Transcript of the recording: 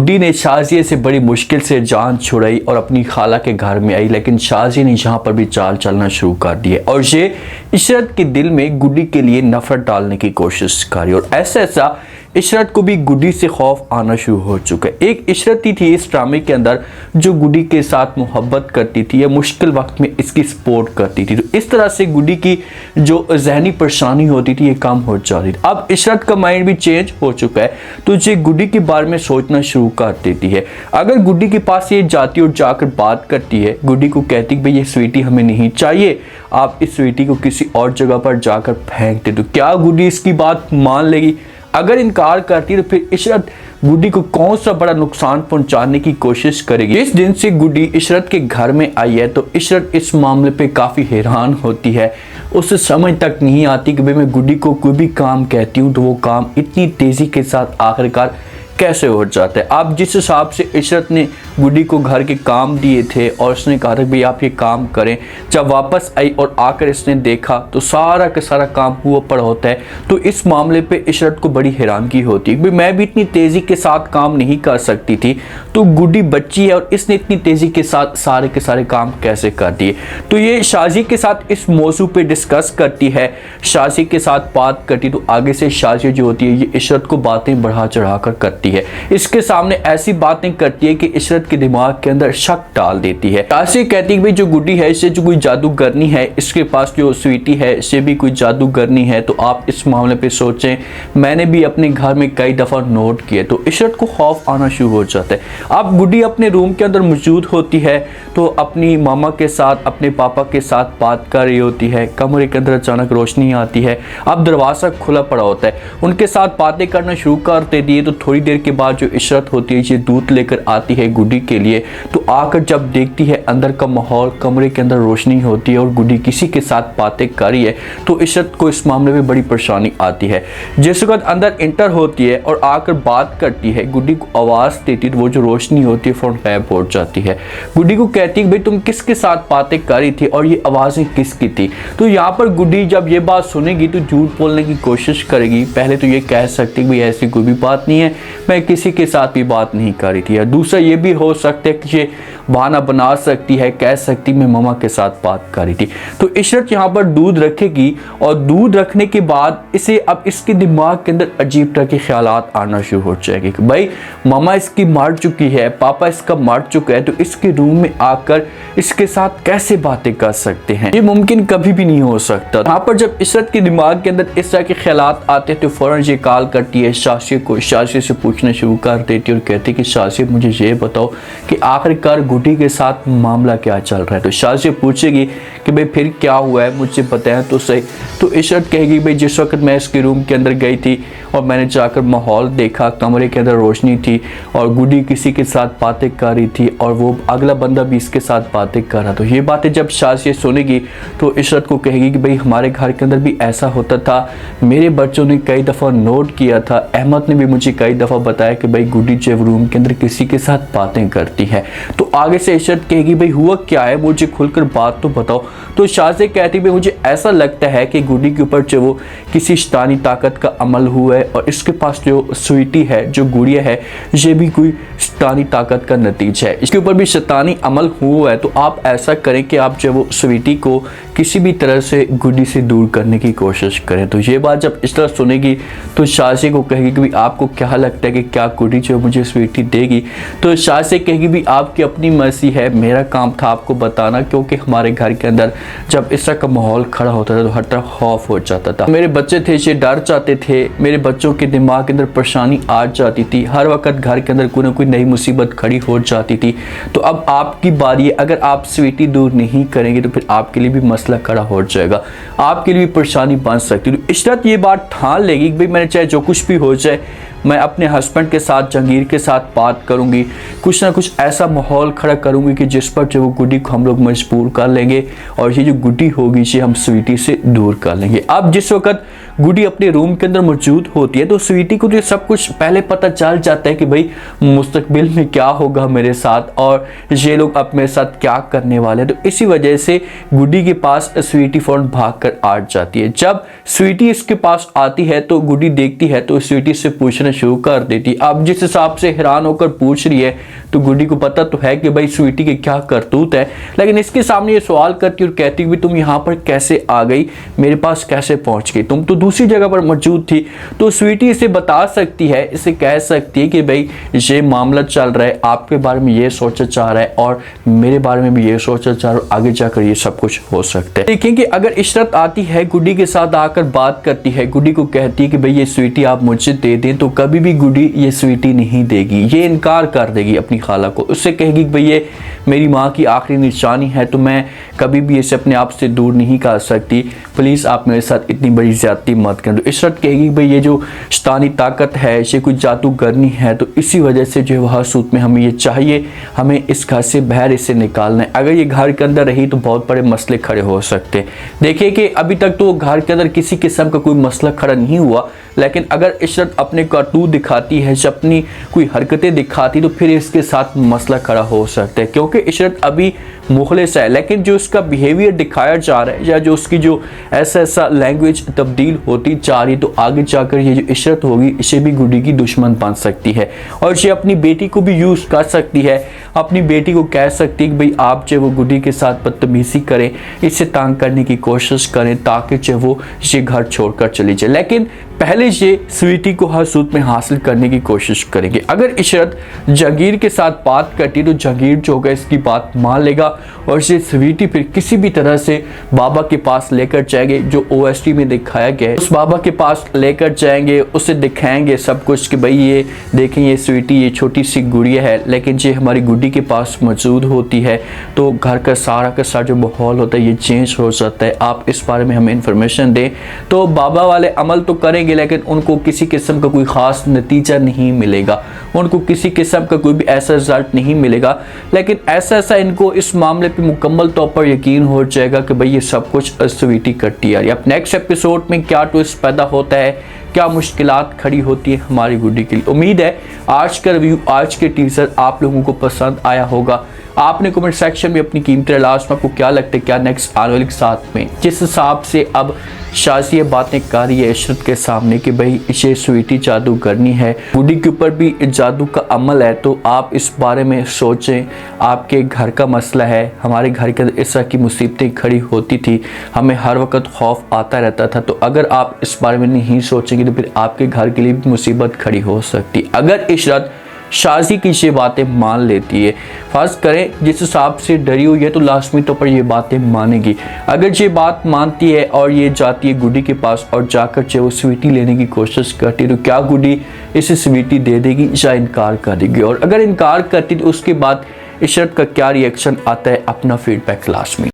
गुड्डी ने शाजिया से बड़ी मुश्किल से जान छुड़ाई और अपनी खाला के घर में आई, लेकिन शाजिया ने यहाँ पर भी चाल चलना शुरू कर दिया और ये इशरत के दिल में गुड्डी के लिए नफरत डालने की कोशिश करी। और ऐसा इशरत को भी गुड्डी से खौफ आना शुरू हो चुका है। एक इशरत ही थी इस ड्रामे के अंदर जो गुड्डी के साथ मोहब्बत करती थी या मुश्किल वक्त में इसकी सपोर्ट करती थी। तो इस तरह से गुड्डी की जो जहनी परेशानी होती थी ये कम हो जाती थी। अब इशरत का माइंड भी चेंज हो चुका है तो ये गुड्डी के बारे में सोचना शुरू कर देती है। अगर गुड्डी के पास ये जाती और जाकर बात करती है, गुड्डी को कहती कि भाई ये स्वीटी हमें नहीं चाहिए, आप इस स्वीटी को किसी और जगह पर जाकर फेंक दे, तो क्या गुड्डी इसकी बात मान लेगी? अगर इनकार करती तो फिर इशरत गुड्डी को कौन सा बड़ा नुकसान पहुंचाने की कोशिश करेगी। इस दिन से गुड्डी इशरत के घर में आई है तो इशरत इस मामले पे काफ़ी हैरान होती है। उसे समझ तक नहीं आती कि भाई मैं गुड्डी को कोई भी काम कहती हूँ तो वो काम इतनी तेज़ी के साथ आखिरकार कैसे हो जाता है। आप जिस हिसाब से इशरत ने गुड्डी को घर के काम दिए थे और उसने कहा था भाई आप ये काम करें, जब वापस आई और आकर इसने देखा तो सारा का सारा काम हुआ पड़ा होता है। तो इस मामले पे इशरत को बड़ी हैरानगी होती है, भाई मैं भी इतनी तेज़ी के साथ काम नहीं कर सकती थी, तो गुड्डी बच्ची है और इसने इतनी तेज़ी के साथ सारे के सारे काम कैसे कर दिए। तो ये शाजी के साथ इस मौजू पे डिस्कस करती है, शाजी के साथ बात करती, तो आगे से शाजी जो होती है ये इशरत को बातें बढ़ा चढ़ा कर करती है, इसके सामने ऐसी बातें करती है कि इशरत के दिमाग के अंदर शक डाल देती है। शाजी कहती है भाई जो गुड्डी है इसे जो कोई जादूगरनी है, इसके पास जो स्वीटी है इसे भी कोई जादूगरनी है, तो आप इस मामले पे सोचें, मैंने भी अपने घर में कई दफ़ा नोट किए। तो इशरत को खौफ आना शुरू हो जाता है। अब गुड्डी अपने रूम के अंदर मौजूद होती है तो अपनी मामा के साथ अपने पापा के साथ बात कर रही होती है। कमरे के अंदर अचानक रोशनी आती है, अब दरवाज़ा खुला पड़ा होता है, उनके साथ बातें करना शुरू कर देती है। तो थोड़ी देर के बाद जो इशरत होती है ये दूध लेकर आती है गुड्डी के लिए, तो आकर जब देखती है अंदर का माहौल, कमरे के अंदर रोशनी होती है और गुड्डी किसी के साथ बातें कर रही है, तो इशरत को इस मामले में बड़ी परेशानी आती है। जिस वक्त अंदर इंटर होती है और आकर बात करती है, गुड्डी को आवाज़ देती है तो वो जो रोशनी होती है फ़ौरन गायब हो जाती है। गुड्डी को कहती है भाई तुम किसके साथ बातें कर रही थी और ये आवाज़ें किसकी थी। तो यहाँ पर गुड्डी जब ये बात सुनेगी तो झूठ बोलने की कोशिश करेगी। पहले तो ये कह सकती है भाई ऐसी कोई भी बात नहीं है, मैं किसी के साथ भी बात नहीं कर रही थी। या दूसरा ये भी हो सकता है कि ये बहाना बना सकती है, कह सकती मैं मामा के साथ बात कर रही थी। तो इशरत यहाँ पर दूध रखेगी और दूध रखने के बाद इसे अब इसके दिमाग के अंदर अजीब तरह के ख्यालात आना शुरू हो जाएंगे कि भाई मामा इसकी मर चुकी है, पापा इसका मर चुका है, तो इसके रूम में आकर इसके साथ कैसे बातें कर सकते हैं, ये मुमकिन कभी भी नहीं हो सकता। यहाँ पर जब इशरत के दिमाग के अंदर इस तरह के ख्यालात आते हैं तो फ़ौरन ये कॉल करती है शाजी को, शाजी से पूछना शुरू कर देती है और कहती है कि शाजी मुझे ये बताओ कि आखिरकार गुड्डी के साथ मामला क्या चल रहा है। तो शाजी पूछेगी कि भाई फिर क्या हुआ है मुझे बताएं तो सही। तो इशरत कहेगी भाई जिस वक्त मैं इसके रूम के अंदर गई थी और मैंने जाकर माहौल देखा, कमरे के अंदर रोशनी थी और गुड्डी किसी के साथ बातें कर रही थी और वो अगला बंदा भी इसके साथ बातें कर रहा। तो ये बातें जब शाजी सुनेगी तो इशरत को कहेगी कि भाई हमारे घर के अंदर भी ऐसा होता था, मेरे बच्चों ने कई दफ़ा नोट किया था, अहमद ने भी मुझे कई दफ़ा बताया कि भाई गुड्डी जब रूम के अंदर किसी के साथ बातें करती है। तो आगे से इशरत कहेगी भाई हुआ क्या है, मुझे खुलकर बात तो बताओ। तो शाजी कहती भाई मुझे ऐसा लगता है कि गुड्डी के ऊपर जो वो किसी शैतानी ताकत का अमल हुआ है और इसके पास जो स्वीटी है, जो गुड़िया है, ये भी कोई शैतानी ताकत का नतीजा है, इसके ऊपर भी शैतानी अमल हुआ है। तो आप ऐसा करें कि आप जो वो स्वीटी को किसी भी तरह से गुड्डी से दूर करने की कोशिश करें। तो ये बात जब इस तरह सुनेगी तो शाजी को कहेगी कि आपको क्या लगता है कि क्या गुड्डी जो मुझे स्वीटी देगी। तो शाजी कहेगी भी आपकी अपनी मर्जी है, मेरा काम था आपको बताना, क्योंकि हमारे घर के अंदर जब इस तरह का माहौल खड़ा होता था तो हर तरफ खौफ हो जाता था, मेरे बच्चे थे ये डर जाते थे, मेरे बच्चों के दिमाग के अंदर परेशानी आ जाती थी, हर वक्त घर के अंदर कोई ना कोई नई मुसीबत खड़ी हो जाती थी। तो अब आपकी बारी है, अगर आप स्वीटी दूर नहीं करेंगे तो फिर आपके लिए भी मसला खड़ा हो जाएगा, आपके लिए भी परेशानी बन सकती है। तो इशरत ये बात ठान लेगी कि भाई मैंने चाहे जो कुछ भी हो जाए मैं अपने हस्बैंड के साथ, जहांगीर के साथ बात करूंगी, कुछ ना कुछ ऐसा माहौल खड़ा करूंगी कि जिस पर जो वो गुड्डी को हम लोग मजबूर कर लेंगे और ये जो गुड्डी होगी ये हम स्वीटी से दूर कर लेंगे। अब जिस वक्त गुडी अपने रूम के अंदर मौजूद होती है तो स्वीटी को तो सब कुछ पहले पता चल जाता है कि भाई मुस्तकबिल में क्या होगा मेरे साथ और ये लोग अब मेरे साथ क्या करने वाले हैं। तो इसी वजह से गुडी के पास स्वीटी फौरन भागकर आ जाती है। जब स्वीटी इसके पास आती है तो गुडी देखती है तो स्वीटी से पूछना शुरू कर देती है। अब जिस हिसाब से हैरान होकर पूछ रही है तो गुडी को पता तो है कि भाई स्वीटी के क्या करतूत है, लेकिन इसके सामने ये सवाल करती और कहती कि तुम यहाँ पर कैसे आ गई, मेरे पास कैसे पहुंच गई, तुम तो दूसरी जगह पर मौजूद थी। तो स्वीटी इसे बता सकती है, इसे कह सकती है कि भाई ये मामला चल रहा है, आपके बारे में ये सोचा चाह रहा है और मेरे बारे में भी ये सोचा चाह रहा है, आगे जाकर ये सब कुछ हो सकता है। देखें कि अगर इशरत आती है गुडी के साथ आकर बात करती है, गुडी को कहती है कि भाई ये स्वीटी आप मुझे दे दें, तो कभी भी गुडी ये स्वीटी नहीं देगी, ये इनकार कर देगी अपनी खाला को। उससे कहेगी कि भाई ये मेरी माँ की आखिरी निशानी है तो मैं कभी भी इसे अपने आप से दूर नहीं कर सकती, प्लीज़ आप मेरे साथ इतनी बड़ी ज्यादती मत करें। तो इशरत कहेगी भाई ये जो शैतानी ताकत है ये कुछ जादूगरनी है, तो इसी वजह से जो है सूत में हमें ये चाहिए, हमें इस घर से बाहर इसे निकालना है। अगर ये घर के अंदर रही तो बहुत बड़े मसले खड़े हो सकते हैं। देखिए कि अभी तक तो घर के अंदर किसी किस्म का कोई मसला खड़ा नहीं हुआ, लेकिन अगर इशरत अपने करतूत दिखाती है, अपनी कोई हरकतें दिखाती तो फिर इसके साथ मसला खड़ा हो सकता है। क्योंकि इशरत अभी मुखलिस है, लेकिन जो उसका बिहेवियर दिखाया जा रहा है या जो उसकी जो ऐसा लैंग्वेज तब्दील होती जा रही, तो आगे जाकर ये जो इशरत होगी इसे भी गुडी की दुश्मन बन सकती है और ये अपनी बेटी को भी यूज़ कर सकती है। अपनी बेटी को कह सकती है कि भाई आप जो वो गुडी के साथ बदतमीजी करें, इससे तंग करने की कोशिश करें ताकि जो वो ये घर छोड़कर चली जाए, लेकिन पहले ये स्वीटी को हर सूरत में हासिल करने की कोशिश करेंगे। अगर इशरत जहांगीर के साथ बात करती तो जहांगीर जो होगा इसकी बात मान लेगा और ये स्वीटी फिर किसी भी तरह से बाबा के पास लेकर जाएंगे, जो ओएसटी में दिखाया गया है उस बाबा के पास लेकर जाएंगे, उसे दिखाएंगे सब कुछ कि भाई ये देखें ये स्वीटी ये छोटी सी गुड़िया है, लेकिन ये हमारी गुड्डी के पास मौजूद होती है तो घर का सारा जो माहौल होता है ये चेंज हो जाता है, आप इस बारे में हमें इंफॉर्मेशन दें। तो बाबा वाले अमल तो करेंगे लेकिन उनको किसी किस्म का कोई खास नतीजा नहीं मिलेगा, उनको किसी किस्म का कोई भी ऐसा रिजल्ट नहीं मिलेगा, लेकिन ऐसा इनको इस मामले पे मुकम्मल तौर पर यकीन हो जाएगा कि भाई ये सब कुछ स्वीटी करती है। अब नेक्स्ट एपिसोड में क्या ट्विस्ट पैदा होता है, क्या मुश्किलात खड़ी होती है हमारी गुड्डी के लिए। उम्मीद है आज का रिव्यू, आज के टीजर आप लोगों को पसंद आया होगा। आपने कमेंट सेक्शन में अपनी कीमती लास्ट में आपको क्या लगता है क्या नेक्स्ट आने वाले के साथ में, जिस हिसाब से अब शाज़िया बातें कर रही है इशरत के सामने कि भाई ये स्वीटी जादू करनी है, गुड्डी के ऊपर भी जादू का अमल है, तो आप इस बारे में सोचें। आपके घर का मसला है, हमारे घर के अंदर इस तरह की मुसीबतें खड़ी होती थी, हमें हर वक्त खौफ आता रहता था, तो अगर आप इस बारे में नहीं सोचेंगे तो फिर आपके घर के लिए भी मुसीबत खड़ी हो सकती। अगर इशरत शाजी की ये बातें मान लेती है, फर्ज करें जिस हिसाब से डरी हुई है तो लास्ट में तो पर ये बातें मानेगी। अगर ये बात मानती है और ये जाती है गुड्डी के पास और जाकर चाहे वो स्वीटी लेने की कोशिश करती है, तो क्या गुड्डी इसे स्वीटी दे देगी या इनकार कर देगी, और अगर इनकार करती तो उसके बाद इशरत का क्या रिएक्शन आता है, अपना फीडबैक लास्ट में।